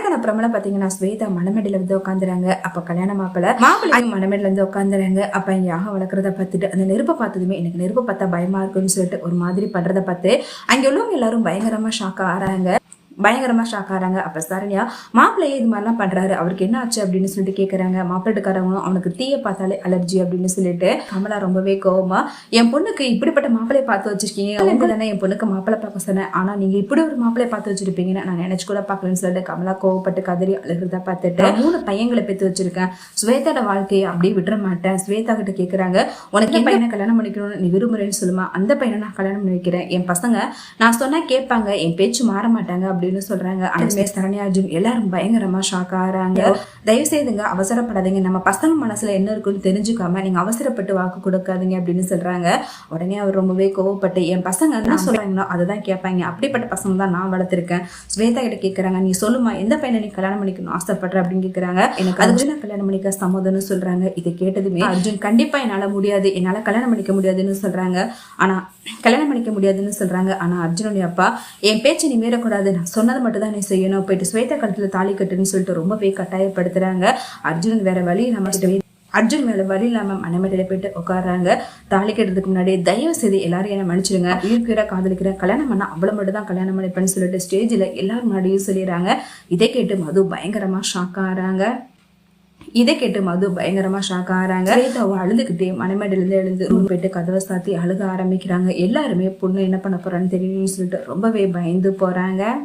கல்யாணக்கான பிரமல பாத்தீங்கன்னா ஸ்வேதா மணமேடையில வந்து உட்காந்துறாங்க. அப்ப கல்யாண மாப்பிள்ளையும் மணமேடையில இருந்து உட்காந்துறாங்க. அப்ப யாகம் வளர்க்கறத பார்த்துட்டு அந்த நெருப்பை பார்த்ததுமே எனக்கு நெருப்பை பார்த்தா பயமா இருக்குன்னு சொல்லிட்டு ஒரு மாதிரி பண்றதை பார்த்து அங்க உள்ளவங்க எல்லாரும் பயங்கரமா ஷாக் ஆறாங்க. அப்ப சரண்யா மாப்பிள்ளையே இது மாதிரிலாம் பண்றாரு, அவருக்கு என்ன ஆச்சு அப்படின்னு சொல்லிட்டு கேக்குறாங்க. மாப்பிள்ளைக்காரவங்களும் அவனுக்கு தீய பார்த்தாலே அலர்ஜி அப்படின்னு சொல்லிட்டு கமலா ரொம்பவே கோவமா, என் பொண்ணுக்கு இப்படிப்பட்ட மாப்பிள்ளையை பார்த்து வச்சிருக்கீங்க, அவங்க தானே என் பொண்ணுக்கு மாப்பிள்ளை பார்க்க சொன்னேன், ஆனா நீங்க இப்படி ஒரு மாப்பிள்ளையை பார்த்து வச்சிருப்பீங்கன்னு நான் நினைச்சு கூட பார்க்கலன்னு சொல்லிட்டு கமலா கோவப்பட்டு கதறி அழுகிறத பார்த்துட்டு 3 பையன்களை பெற்று வச்சிருக்கேன், ஸ்வேதாவோட வாழ்க்கையை அப்படியே விட்டுற மாட்டேன். ஸ்வேதா கிட்ட கேக்குறாங்க, உனக்கு எந்த பையனை கல்யாணம் பண்ணிக்கணும்னு நீ விரும்புறேன்னு சொல்லுமா, அந்த பையனை நான் கல்யாணம் பண்ணி வைக்கிறேன், என் பசங்க நான் சொன்னா கேட்பாங்க, என் பேச்சு மாற மாட்டாங்க அப்படின்னு சொல்றாங்க. அதுவே சரண்யா அர்ஜுன் எல்லாரும் பயங்கரமா ஷாக் ஆறாங்க. தயவு செய்துங்க அவசரப்படாதீங்க, நம்ம பசங்க மனசுல என்ன இருக்குன்னு தெரிஞ்சுக்காம நீங்க அவசரப்பட்டு வாக்கு கொடுக்காதீங்க அப்படின்னு சொல்றாங்க. உடனே அவர் ரொம்பவே கோவப்பட்டு, என் பசங்க என்ன சொல்றாங்களோ அதுதான் கேட்பாங்க, அப்படிப்பட்ட பசங்க தான் நான் வளர்த்திருக்கேன். ஸ்வேதா கிட்ட கேக்குறாங்க, நீ சொல்லுமா எந்த பையனை நீ கல்யாணம் பண்ணிக்கணும் ஆசைப்படுற அப்படின்னு கேக்குறாங்க. எனக்கு அதுக்கு நான் கல்யாணம் பண்ணிக்க சம்மதம்னு சொல்றாங்க. இதை கேட்டதுமே அர்ஜுன் கண்டிப்பா என்னால முடியாது, என்னால கல்யாணம் பண்ணிக்க முடியாதுன்னு சொல்றாங்க. ஆனா அர்ஜுனுடைய அப்பா, என் பேச்சு நீ மீறக்கூடாது, நான் சொன்னது மட்டும் தான் நீ செய்யணும், போயிட்டு ஸ்வேதா கழுத்துல தாலி கட்டுன்னு சொல்லிட்டு ரொம்பவே கட்டாயப்படுத்துறாங்க. அர்ஜுன் வேற வழி இல்லாம மணமேடையில போயிட்டு உட்காடுறாங்க. தாலி கட்டுறதுக்கு முன்னாடி தயவு செய்து எல்லாரும் என்ன மன்னிச்சிடுங்க, உயிர்க்குயிரா காதலிக்கிறேன், கல்யாணம் பண்ணா அவ்வளவு மட்டும் தான் கல்யாணம் பண்ணிப்பேன்னு சொல்லிட்டு ஸ்டேஜ்ல எல்லாரும் முன்னாடியும் சொல்லிடுறாங்க. இதை கேட்டு மது பயங்கரமா ஷாக் ஆறாங்க. ஸ்வேதாவை அழுதுகிட்டே மணமேடையில எழுந்து ரூம் போயிட்டு கதவை சாத்தி அழுக ஆரம்பிக்கிறாங்க. எல்லாருமே பொண்ணு என்ன பண்ண போறான்னு தெரியும்னு சொல்லிட்டு ரொம்பவே பயந்து போறாங்க.